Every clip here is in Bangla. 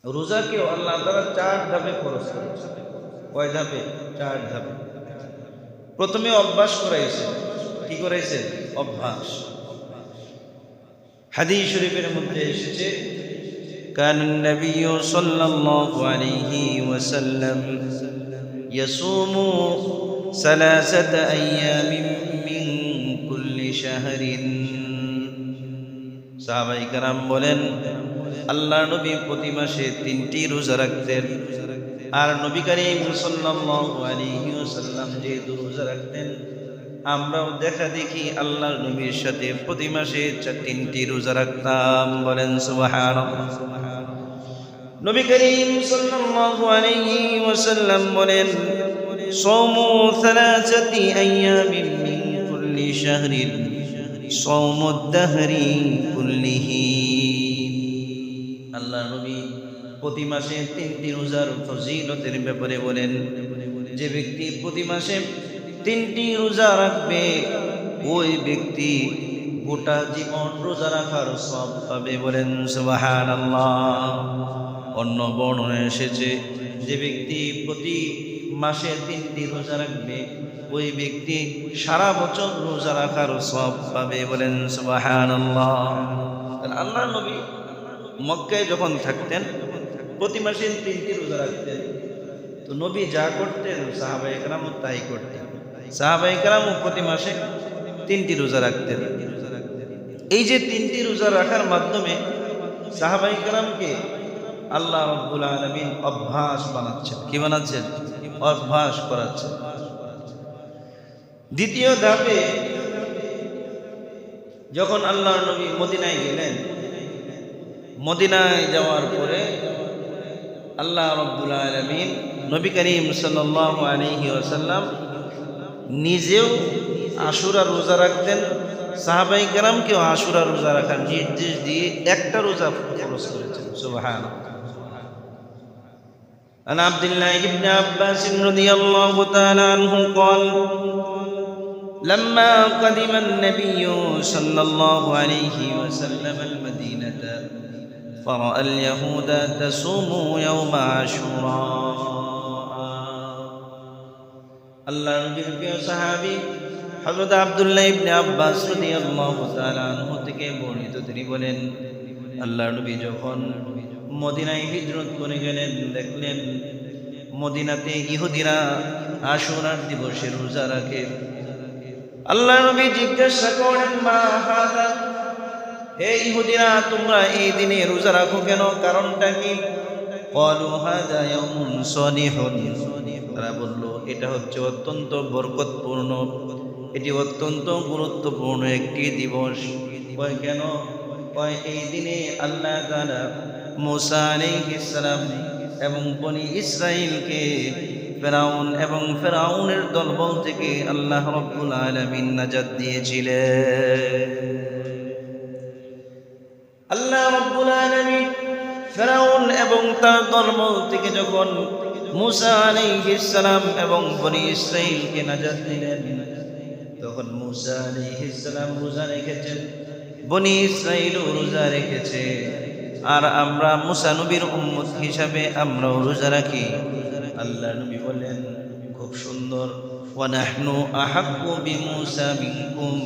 রোজাকেও আল্লাহ তাআলা 4 ধাপে ফরজ করেছে। কয় ধাপে? 4 ধাপে। প্রথমে অভ্যাস করাইছে। কি করাইছে? অভ্যাস। হাদিস শরীফের মধ্যে এসেছে, কানান নবিয়্যু সাল্লাল্লাহু আলাইহি ওয়াসাল্লাম ইয়াসুমু সালাসাতা আইয়ামিন মিন কুল্লি শাহরিন। সাহাবায়ে কেরাম বলেন, আল্লাহর নবী প্রতি মাসে 3টি রোজা রাখতেন। আর নবী করিম সাল্লাল্লাহু আলাইহি ওয়াসাল্লাম যেহেতু রোজা রাখতেন, আমরাও দেখা দেখি আল্লাহর নবীর সাথে প্রতি মাসে 3টি রোজা রাখতাম। বলেন সুবহানাল্লাহ। নবী করিম সাল্লাল্লাহু আলাইহি ওয়াসাল্লাম বলেন, সাওমু সালাসাতি আইয়ামিন মিন কুল্লি শাহরিন সাওমুদ দাহরি কুল্লিহি। আল্লাহর নবী প্রতি মাসে 3টি রোজার ফজিলতের ব্যাপারে বলেন, যে ব্যক্তি প্রতি মাসে 3টি রোজা রাখবে, ওই ব্যক্তি গোটা জীবন রোজা রাখার সওয়াব পাবে। বলেন সুবহানাল্লাহ। অন্য বর্ণনায় এসেছে, যে ব্যক্তি প্রতি মাসে 3টি রোজা রাখবে, ওই ব্যক্তি সারা বছর রোজা রাখার সওয়াব পাবে। বলেন সুবহানাল্লাহ। আল্লাহর নবী মক্কায় যখন থাকতেন প্রতি মাসে 3টি রোজা রাখতেন। তো নবী যা করতেন সাহাবায়ে কেরামও তাই করতেন। সাহাবায়ে কেরামও প্রতি মাসে 3টি রোজা রাখতেন। এই যে 3টি রোজা রাখার মাধ্যমে সাহাবায়ে কেরামকে আল্লাহ রাব্বুল আলামিন অভ্যাস বানাচ্ছেন। কি বানাচ্ছেন? অভ্যাস করাচ্ছেন। দ্বিতীয় ধাপে যখন আল্লাহর নবী মদিনায় গেলেন, মদিনায় যাওয়ার পরে আল্লাহ রাব্বুল আলামিন নবী করিম সাল্লাল্লাহু আলাইহি ওয়াসাল্লাম নিজেও আশুরা রোজা রাখতেন, সাহাবায়ে কেরামকেও আশুরা রোজা রাখার নির্দেশ দিয়ে একটা রোজা ফরজ করেছেন। সুবহানাল্লাহ। عن عبد الله بن عباس رضي الله تعالى عنه قال لما قدم النبي صلى الله عليه وسلم المدينة فرأى اليهود تصوم يوم عاشوراء। আল্লাহর নবীর প্রিয় সাহাবী হযরত আব্দুল্লাহ ইবনে আব্বাস রাদিয়াল্লাহু তাআলা আনহু থেকে বর্ণিত, তিনি বলেন, আল্লাহর নবী যখন মদিনায় হিজরত করে গেলেন, দেখলেন মদিনাতে ইহুদিরা আশুরার দিবসে রোজা রাখে। আল্লাহর নবী জিজ্ঞাসা করেন, মা হাদা, হে ইহুদিরা, তোমরা এই দিনে রোজা রাখো কেন? কারণটা কি? ক্বালু হাদা ইয়াউমুন সালিহুন। তারা বলল, এটা হচ্ছে অত্যন্ত বরকতপূর্ণ, এটি অত্যন্ত গুরুত্বপূর্ণ একটি দিবস। কয় কেন? কয় এই দিনে আল্লাহ তাআলা মূসা আলাইহিস সালাম এবং বনি ইসরাইলকে ফেরাউন এবং ফেরাউনের দলবল থেকে আল্লাহ রাব্বুল আলামিন নাজাত দিয়েছিলেন। আল্লাহ রাব্বুল আলামিন ফেরাউন এবং তার দলবল থেকে যখন মূসা আলাইহিস সালাম এবং বনি ইসরাইলকে নাজাত দিলেন, তখন মূসা আলাইহিস সালাম রোজা রেখেছেন, বনি ইসরাইলও রোজা রেখেছে, আর আমরা মূসা নবীর উম্মত হিসাবে আমরাও রোজা রাখি। আল্লাহ নবী বলেন, খুব সুন্দর, ওয়া নাহনু আহাক্কু বিমূসা মিনকুম।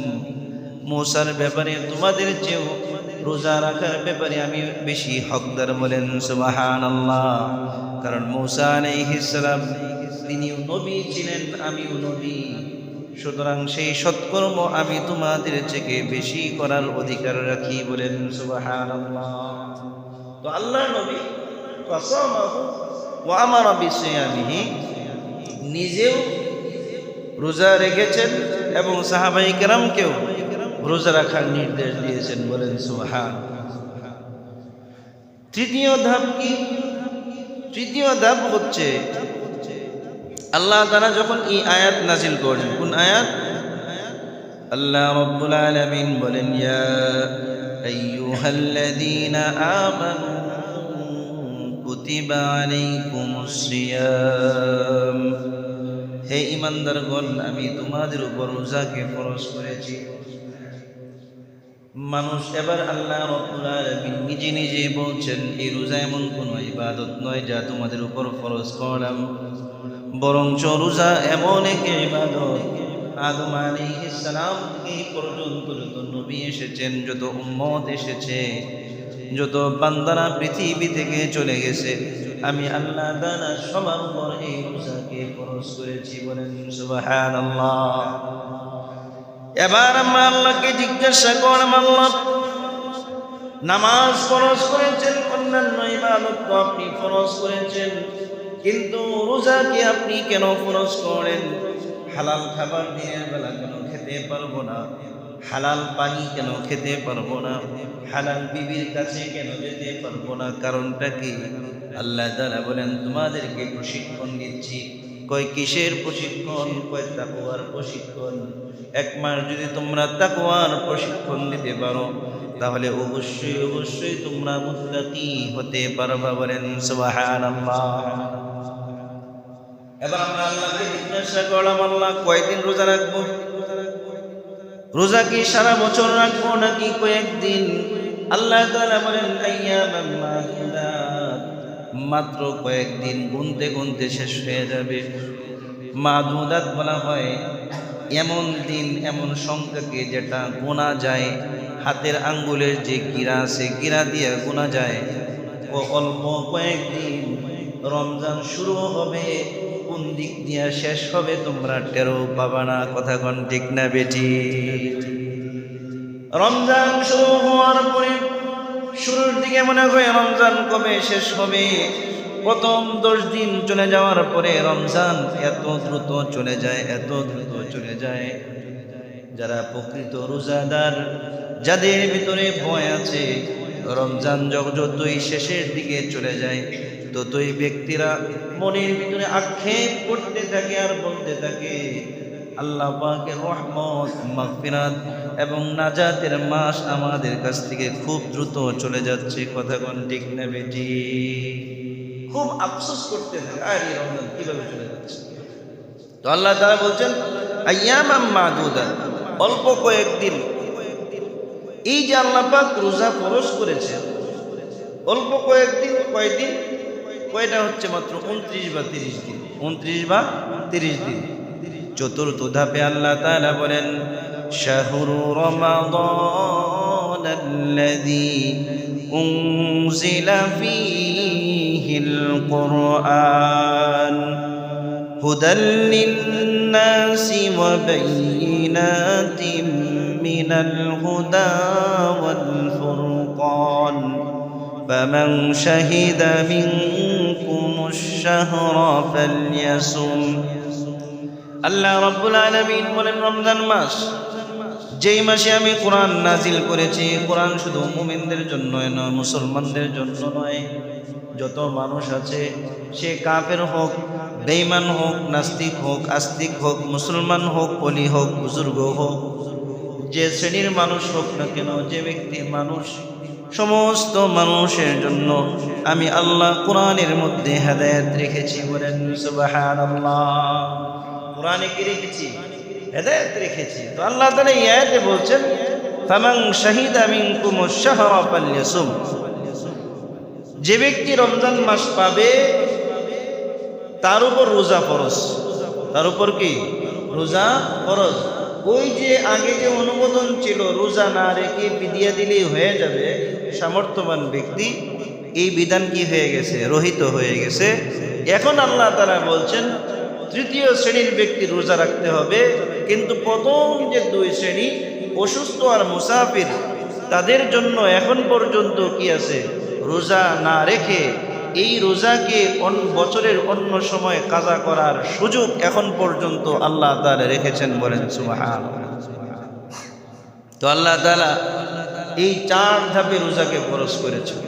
মূসার ব্যাপারে তোমাদের চেয়েও রোজা রাখার ব্যাপারে আমি বেশি হকদার। বলেন সুবহানাল্লাহ। কারণ মূসা আলাইহিস সালাম তিনিও নবী ছিলেন, আমিও নবী, সুতরাং সেই সৎকর্ম আমি তোমাদের থেকে বেশি করার অধিকার রাখি। বলেন সুবহানাল্লাহ। তো আল্লাহর নবী ফাসামাহু ওয়া আমারা বিসিয়ামিহি, নিজেও রোজা রেখেছেন এবং সাহাবায়ে কেরামকেও রোজা রাখার নির্দেশ দিয়েছেন। বলেন সুবহানাল্লাহ। তৃতীয় ধাপ কি? তৃতীয় ধাপ হচ্ছে আল্লাহ তাআলা যখন এই আয়াত নাজিল করেন। কোন আয়াত? আল্লাহ রাব্বুল আলামিন বলেন, ইয়া আইয়ুহাল্লাযীনা আমানু কুতিবা আলাইকুমুস সিয়াম। হে ঈমানদারগণ, আমি তোমাদের উপর রোজাকে ফরজ করেছি। মানুষ এবার আল্লাহ রাব্বুল আলামিন নিজে নিজে বলছেন, এই রোজা এমন কোনো ইবাদত নয় যা তোমাদের উপর ফরজ করলাম, বরঞ্চ রোজা এমন এক ইবাদত, আদম আলাইহিস সালাম থেকে পর্যন্ত যত নবী এসেছেন, যত উম্মত এসেছে, যত বান্দারা পৃথিবী থেকে চলে গেছে, আমি আল্লাহ তাআলা সবার উপর এই রোজাকে ফরজ করেছি। বলেন সুবহানাল্লাহ। এবার আমরা আল্লাহকে জিজ্ঞাসা করলাম, আল্লাহ নামাজ ফরজ করেছেন, অন্যান্য ইবাদত তো আপনি ফরজ করেছেন, কিন্তু রোজাকে আপনি কেন ফরজ করেন? হালাল খাবার দিনের বেলা কেন খেতে পারবো না? হালাল পানি কেন খেতে পারবো না? হালাল বিবির কাছে কেন যেতে পারবো না? কারণটা কি? আল্লাহ তাআলা বলেন, তোমাদেরকে প্রশিক্ষণ দিচ্ছি। কয় কিসের প্রশিক্ষণ? কয় তাকওয়ার প্রশিক্ষণ। এক মাস যদি তোমরা তাকওয়ার প্রশিক্ষণ দিতে পারো, তাহলে অবশ্যই অবশ্যই তোমরা মুত্তাকি হতে পারবা। বলেন সুবহানাল্লাহ। এবার আমরা আল্লাহকে জিজ্ঞাসা করলাম, আল্লাহ কয়দিন রোজা রাখবো? রোজা কি সারা বছর রাখবো নাকি কয়েকদিন? আল্লাহ তাআলা বলেন, আইয়ামান মাদুদাত, মাত্র কয়েকদিন, গুনতে গুনতে শেষ হয়ে যাবে। মাদুদাত বলা হয় এমন দিন, এমন সংখ্যাকে যেটা গোনা যায়, হাতের আঙ্গুলের যে গিরা আছে, গিরা দিয়ে গোনা যায়। ও অল্প কয়েকদিন। রমজান শুরু হবে, কোন দিক দিয়ে শেষ হবে তোমরা টেরও পাবা না। কথা কোন ঠিক না বেটি? রমজান শুরু হওয়ার পরে শুরুর দিকে মনে হয় রমজান কবে শেষ হবে, প্রথম 10 দিন চলে যাওয়ার পরে রমজান এত দ্রুত চলে যায়, এত দ্রুত চলে যায়। যারা প্রকৃত রোজাদার, যাদের ভিতরে ভয় আছে, রমজান যতই শেষের দিকে চলে যায়, ততই ব্যক্তিরা মনের ভিতরে আক্ষেপ করতে থাকে আর বলতে থাকে, আল্লাহ পাকের রহমত, মাগফিরাত এবং নাজাতের মাস আমাদের কাছ থেকে খুব দ্রুত চলে যাচ্ছে। কথা কোন ঠিক না বেটি? খুব আফসোস করতে থাকে, আর এই রমজান কিভাবে চলে যাচ্ছে। তো আল্লাহ তাআলা বলছেন, আইয়ামাম মাদুদাত, অল্প কয়েকদিন। এই যে আল্লাহ পাক রোজা ফরজ করেছেন, অল্প কয়েকদিন, কয়দিন? কয়টা হচ্ছে? মাত্র 29 বা 30 দিন। 29 বা 30 দিন। চতুর্থ ধাপে আল্লাহ তাআলা বলেন, শাহরু রমাদানাল্লাযী উনজিলা ফীহিল কুরআন হুদাল লিন-নাসি ওয়া বায়িনাতিম মিনাল হুদা ওয়াল ফুরকান ফামান শাহিদা মিনকুমুশ শাহরা ফালইয়াসুম। আল্লাহ রাব্বুল আলামিন বলেন, রমজান মাস, যেই মাসে আমি কোরআন নাজিল করেছি, কোরআন শুধু মুমিনদের জন্য নয়, মুসলমানদের জন্য নয়। যত মানুষ আছে, সে কাফের হোক, বেঈমান হোক, নাস্তিক হোক, আস্তিক হোক, মুসলমান হোক, ওলি হোক, বুজুর্গ হোক, যে শ্রেণীর মানুষ হোক না কেন, যে ব্যক্তি মানুষ, সমস্ত মানুষের জন্য আমি আল্লাহ কোরআনের মধ্যে হেদায়েত রেখেছি। বলেন সুবহানাল্লাহ। কোরআনে কি রেখেছি? হেদায়েত রেখেছি। তো আল্লাহ তাআলা এই আয়াতে বলছেন, ফামান শাহিদা মিনকুমুশ শাহরা ফালইয়াসুম, যে ব্যক্তি রমজান মাস পাবে তার উপর রোজা ফরজ। তার উপর কি? রোজা ফরজ। ওই যে আগে যে অনুমোদন ছিল রোজা না রেখে ফিদিয়া দিলেই হয়ে যাবে, সামর্থ্যবান ব্যক্তি, এই বিধান কি হয়ে গেছে? রহিত হয়ে গেছে। এখন আল্লাহ তাআলা বলছেন, তৃতীয় শ্রেণীর ব্যক্তি রোজা রাখতে হবে, কিন্তু প্রথম যে 2 শ্রেণী, অসুস্থ আর মুসাফির, তাদের জন্য এখন পর্যন্ত কি আছে? রোজা না রেখে এই রোজাকে বছরের অন্য সময় কাজা করার সুযোগ এখন পর্যন্ত আল্লাহ তাআলা রেখেছেন। বলেন সুবহানাল্লাহ। তো আল্লাহ তাআলা এই 4 ধাপে রোজাকে ফরজ করেছেন।